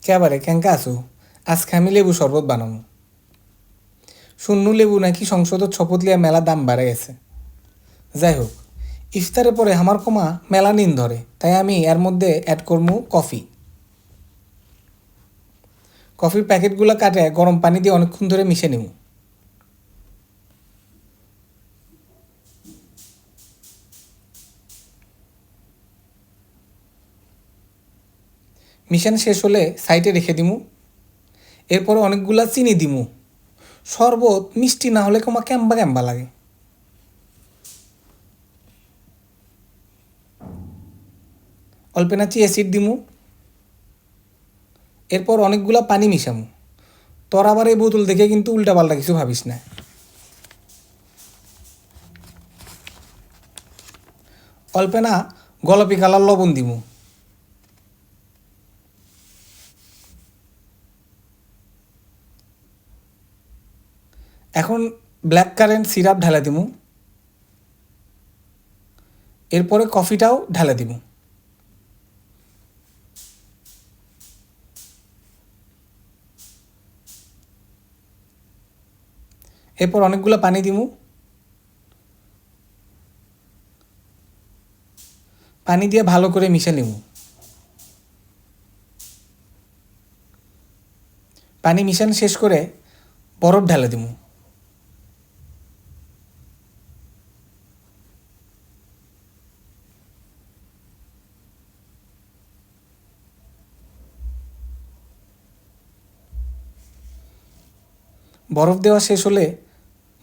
কেবারে কেঙ্কা আছো? আজকে আমি লেবু শরবত বানাবো। শুননু লেবু নাকি সংসদত শপথ লিয়া মেলা দাম বাড়ে গেছে। যাই হোক, ইফতারের পরে আমার কমা মেলা নিন ধরে, তাই আমি এর মধ্যে অ্যাড করবো কফি। কফির প্যাকেটগুলো কাটে গরম পানি দিয়ে অনেকক্ষণ ধরে মিশে নেব। মিশান শেষ হলে সাইডে রেখে দিমু। এরপরে অনেকগুলা চিনি দিমু। শরবত মিষ্টি না হলে কমা ক্যাম্বা ক্যাম্বা লাগে। অল্প না চিয়া সিড দিমু। এরপর অনেকগুলা পানি মিশামু। তোর আবার এই বোতল দেখে কিন্তু উল্টাপাল্টা কিছু ভাবিস না। অল্পে না গোলাপি কালার লবণ দিমু। এখন ব্ল্যাক কারেন্ট সিরাপ ঢালা দিমু। এরপরে কফিটাও ঢালা দিমু। এরপর অনেকগুলো পানি দিমু। পানি দিয়ে ভালো করে মিশে নিমু। পানি মিশানো শেষ করে বরফ ঢালে দিমু। বরফ দেওয়া শেষ হলে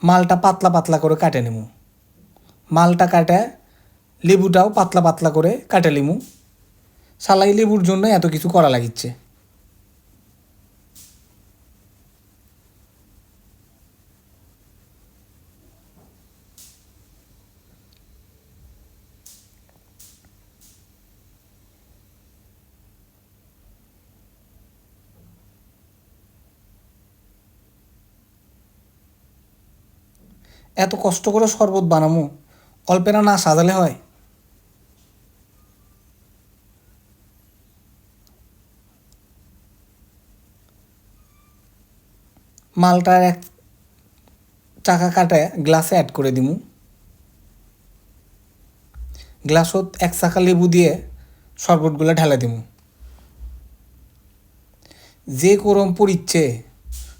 মালটা পাতলা পাতলা করে কাটে নিমু। মালটা কাটে লেবুটাও পাতলা পাতলা করে কাটে লিমু। সালাই লেবুর জন্য এত কিছু করা লাগিচ্ছে। এত কষ্ট করে শরবত বানামু, অল্পেরা না সাজালে হয়? মালটার এক চাকা কাটে গ্লাসে অ্যাড করে দিমু। গ্লাসত এক চাকা লেবু দিয়ে শরবতগুলো ঢালে দিমু। যে গরম পড়িচ্ছে,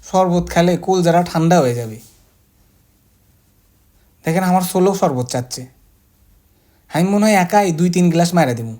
শরবত খেলে কলজারা ঠান্ডা হয়ে যাবে। দেখেন আমার ষোলো শরবত চাচ্ছে। আমি মনে হয় একাই 2-3 গ্লাস মারা দিমু।